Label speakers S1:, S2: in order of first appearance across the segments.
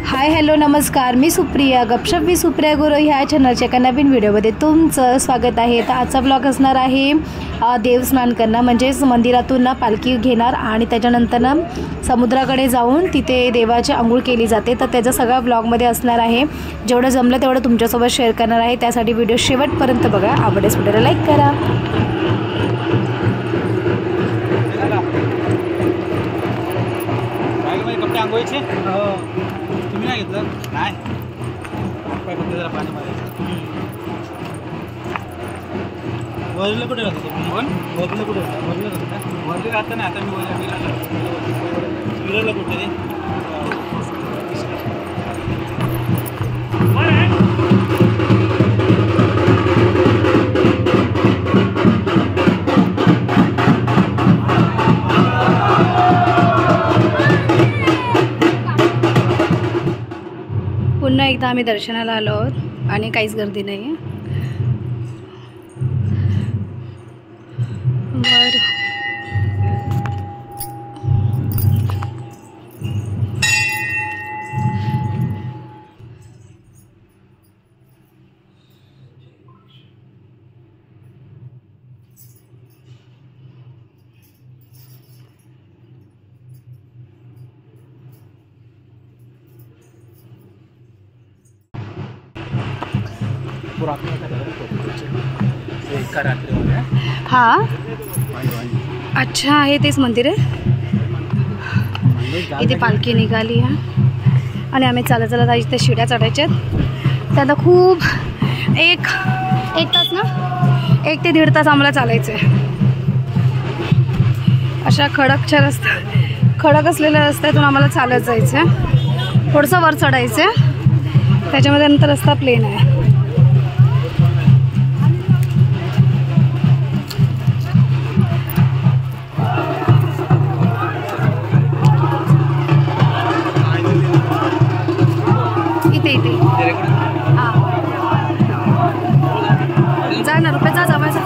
S1: Hi hello नमस्कार, मी सुप्रिया, गपशप मी सुप्रिया गुरु ह्या चॅनलच्या एका नवीन व्हिडिओमध्ये तुमचं स्वागत आहे। तर आजचा ब्लॉग असणार आहे देवस्नान करणं, म्हणजेच मंदिरातून ना पालखी घेणार आणि त्याच्यानंतर ना समुद्राकडे जाऊन तिथे देवाची आंघोळ केली जाते। तर त्याचा सगळा ब्लॉगमध्ये असणार आहे। जेवढं जमलं तेवढं तुमच्यासोबत शेअर करणार आहे, त्यासाठी व्हिडिओ शेवटपर्यंत बघा। आवडल्यास व्हिडिओला लाईक करा।
S2: आंघोळीचे तुम्ही नाही घेतलं? नाही, काय फक्त जरा पाणी मारायचं। वरलं कुठे राहतो तुम्ही? कोण वरलं कुठे राहता? वरलं राहता? वरलं राहतं नाही, आता मी वरलं कुठे रे?
S1: पुन्हा एकदा आम्ही दर्शनाला आलो आहोत आणि काहीच गर्दी नाही आहे। हाँ अच्छा, हे तेच मंदिर आहे। इथे पालखी निघाली आहे आणि आम्ही चालत चालत आज इथे शिड्या चढायच्या। त्यात खूप एक तास ना, 1 ते 1.5 तास आम्हाला चालायचं आहे। अशा खडक असलेल्या रस्त्यातून आम्हाला चालत जायचं आहे। थोडंसं वर चढायचं आहे, त्याच्यामध्ये नंतर रस्ता प्लेन आहे। जा ना रुपये, जा जवळ जा।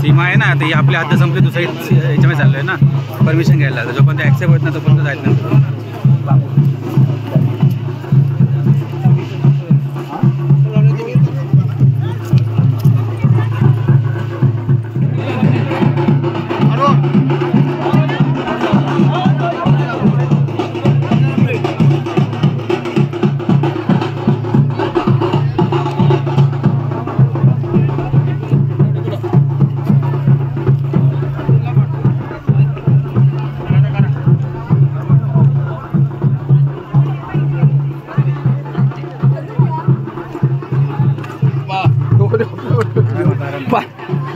S2: सीमा आहे ना, आता आपल्या हात संपले, दुसऱ्या याच्यामध्ये चाललोय ना परमिशन घ्यायला। जोपर्यंत ॲक्सेप्ट होत ना तोपर्यंत जायचं नाही।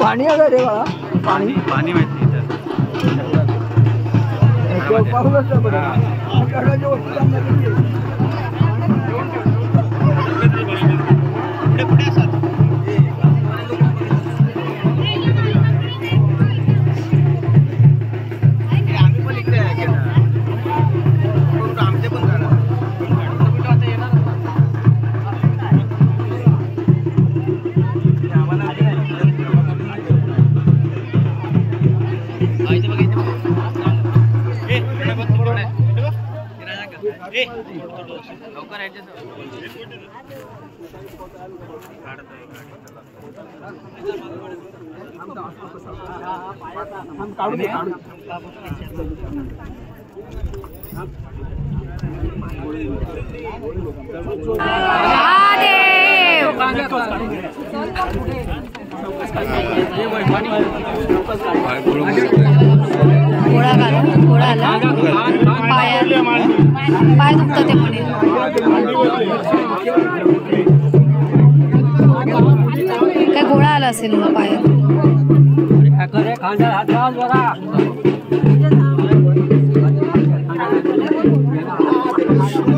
S3: पाणी आहे रे बाळा, पाणी
S2: पाणी माहिती
S1: घोडा आला पाय दुखतात ते म्हणे। काय गोळा आला असेल मग पायात.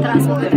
S1: त्रास होतो.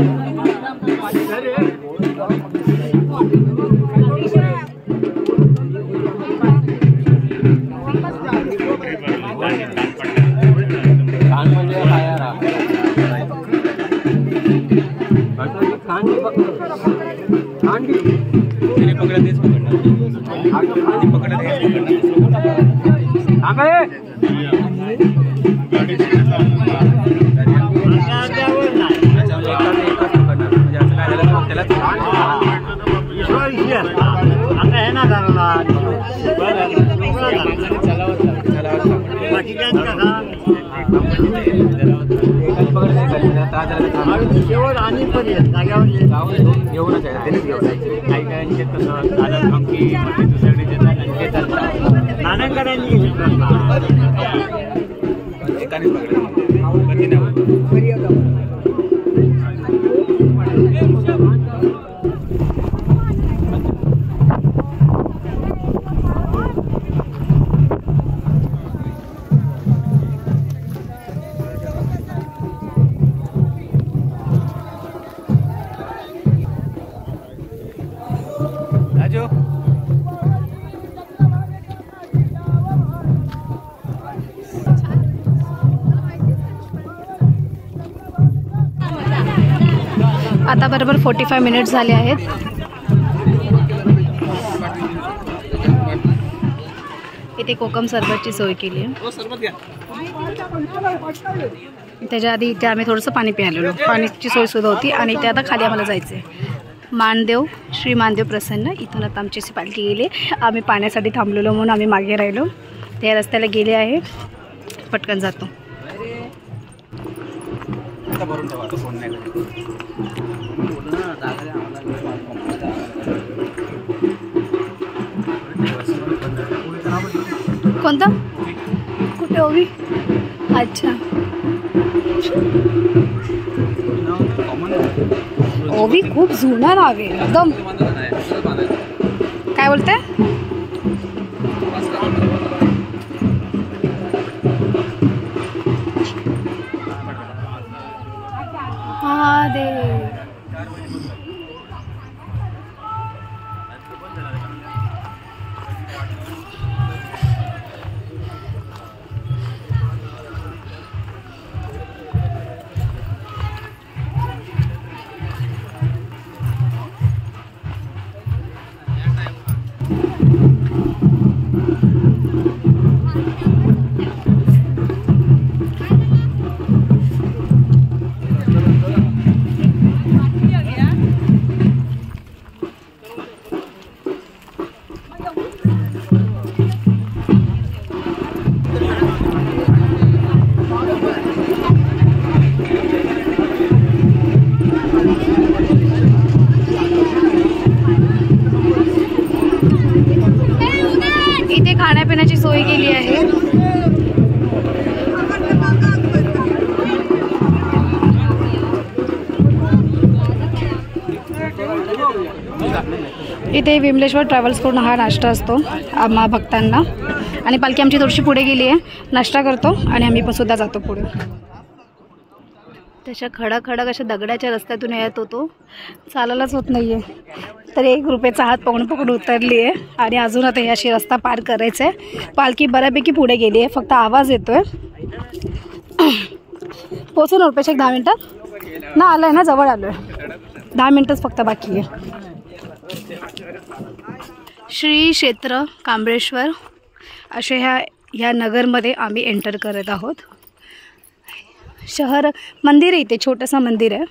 S1: आता बरोबर 45 मिनिट्स झाले आहेत. इथे कोकम सरबतची सोय केली आहे. त्याच्या आधी इथे आम्ही थोडंसं पाणी प्यायलेलो, पाण्याची सोय सुद्धा होती. आणि इथे आता खाली आम्हाला जायचं आहे. मानदेव श्री मानदेव प्रसन्न, इथून आता आमची पालखी गेली. आम्ही पाण्यासाठी थांबलेलो म्हणून आम्ही मागे राहिलो. त्या रस्त्याला गेले आहे, पटकन जातो. कोणता? कुठे ओवी? अच्छा, ओवी खूप जुना नाव आहे एकदम. काय बोलते? हा दे. इथे खाण्यापिण्याची सोय केली आहे. इथे विमलेश्वर ट्रॅव्हल्सकडून हा नाश्ता असतो आम्हा भक्तांना. आणि पालखी आमची थोडीशी पुढे गेली आहे, नाश्ता करतो आणि आम्ही पण सुद्धा जातो पुढे. तशा खडखडक अशा दगडाच्या रस्त्यातून येत होतो, चालायलाच होत नाही आहे. तर 1 रुपयाचा हात पकडून उतरली आहे आणि अजून आता अशी रस्ता पार करायचा आहे. पालखी बऱ्यापैकी पुढे गेली आहे, फक्त आवाज येतो आहे. पोचू ना रुपयाच्या 10 मिनटात ना? आलं आहे ना, जवळ आलो आहे. 10 मिनटंच फक्त बाकी आहे. श्री क्षेत्र कांबळेश्वर असे ह्या नगरमध्ये आम्ही एंटर करत आहोत. शहर मंदिर आहे, इथे छोटंसं मंदिर आहे.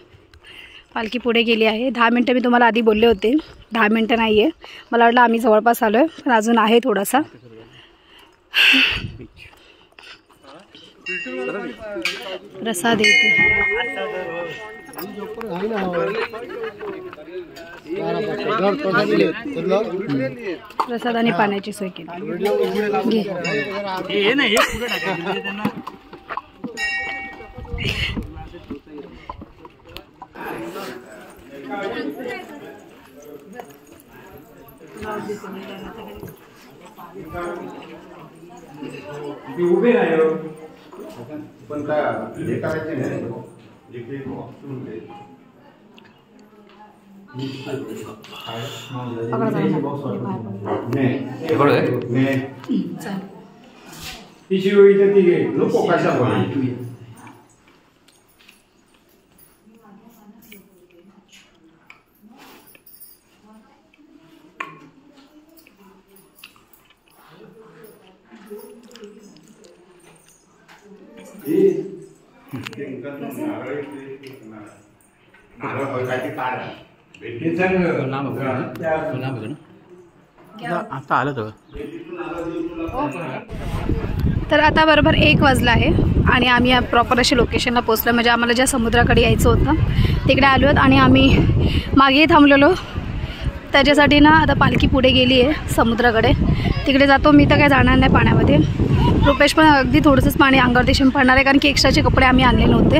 S1: पालखी पुढे गेली आहे. 10 मिनटं मी तुम्हाला आधी बोलले होते, 10 मिनटं नाही आहे. मला वाटलं आम्ही जवळपास आलो आहे, पण अजून आहे थोडासा. प्रसाद येते, प्रसाद आणि पाण्याची सोय केली.
S2: उभे नाही
S4: पण काय हे करायचे नाही नको कशा
S2: आता आलं
S1: तर आता बरोबर 1 वाजला आहे आणि आम्ही प्रॉपर अशी लोकेशनला पोहोचलो. म्हणजे आम्हाला ज्या समुद्राकडे यायचं होतं तिकडे आलो आहोत आणि आम्ही मागे थांबलेलो. त्याच्यासाठी ना आता पालखी पुढे गेली आहे समुद्राकडे, तिकडे जातो. मी तर काय जाणार नाही पाण्यामध्ये. रुपेश पण अगदी थोडंसंच पाणी अंगावरती शिंपडणार आहे, कारण की एक्स्ट्राचे कपडे आम्ही आणले नव्हते.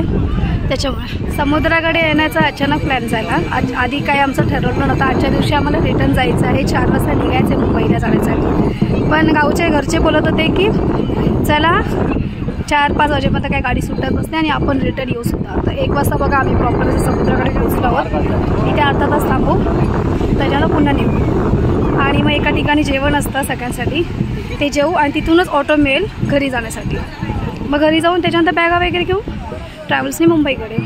S1: त्याच्यामुळे समुद्राकडे येण्याचा अचानक प्लॅन झाला. आधी काही आमचं ठरवलं नव्हतं. आजच्या दिवशी आम्हाला रिटर्न जायचं आहे, 4 वाजता निघायचं मुंबईला जाण्यासाठी. पण गावचे घरचे बोलत होते की चला 4-5 वाजेपर्यंत काही गाडी सुटत नसते आणि आपण रिटर्न येऊ सुद्धा. तर 1 वाजता बघा आम्ही प्रॉपर समुद्राकडे पोहोचलो आहोत. इथे अर्धा तास थांबू, त्याच्यानं पुन्हा निघू. आणि मग एका ठिकाणी जेवण असतं सगळ्यांसाठी, ते जेवू आणि तिथूनच ऑटो मिळेल घरी जाण्यासाठी. मग घरी जाऊन त्याच्यानंतर बॅगा वगैरे घेऊ ट्रॅव्हल्सने मुंबईकडे.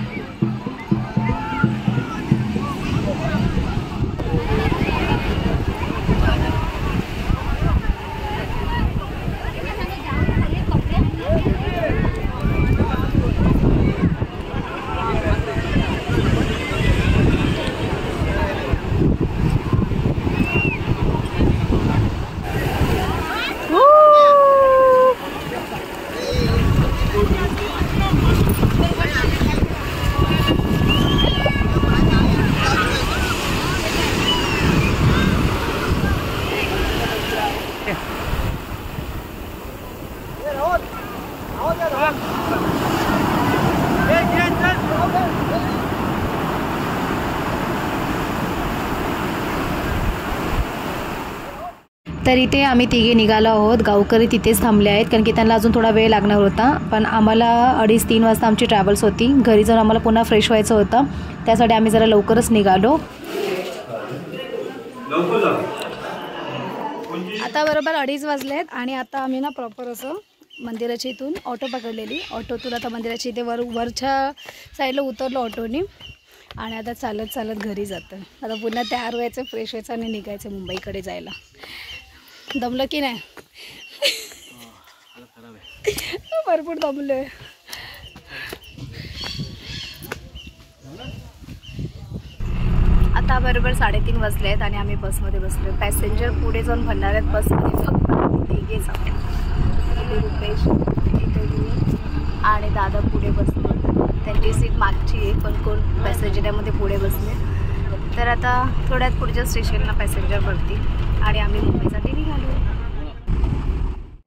S1: तर इथे आम्ही तिघे निघालो आहोत. गावकरी तिथेच थांबले आहेत, कारण की त्यांना अजून थोडा वेळ लागणार होता. पण आम्हाला 2:30-3 वाजता आमची ट्रॅव्हल्स होती. घरी जाऊन आम्हाला पुन्हा फ्रेश व्हायचं होतं, त्यासाठी आम्ही जरा लवकरच निघालो. आता बरोबर 2:30 वाजले आहेत आणि आता आम्ही ना प्रॉपर असं मंदिराच्या इथून ऑटो पकडलेली. ऑटोतून आता मंदिराच्या इथे वरच्या साईडला उतरलो ऑटोनी आणि आता चालत चालत घरी जातं. आता पुन्हा तयार व्हायचं, फ्रेश व्हायचं आणि निघायचं मुंबईकडे जायला. दमलं की नाही? भरपूर दमलो आहे. आता बरोबर 3:30 वाजले आहेत आणि आम्ही बसमध्ये बसलो. पॅसेंजर पुढे जाऊन भरणार आहेत बसमध्ये, फक्त तिघे जाऊ. इथे रुपेश, इथे मी आणि दादा पुढे बसले. त्यांची सीट मागची आहे, पण कोण पॅसेंजर त्यामध्ये पुढे बसले. तर आता थोड्यात पुढच्या स्टेशनला पॅसेंजर भरतील आणि आम्ही मुंबईसाठी निघालो.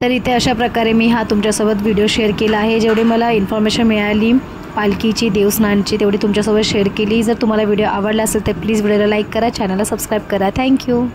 S1: तर इथे अशा प्रकारे मी हा तुमच्यासोबत व्हिडिओ शेअर केला आहे. जेवढी मला इन्फॉर्मेशन मिळाली पालखीची, देवस्थानची, तेवढी तुमच्यासोबत शेअर केली. जर तुम्हाला व्हिडिओ आवडला असेल तर प्लीज व्हिडिओला लाईक करा, चॅनलला सबस्क्राईब करा. थँक्यू.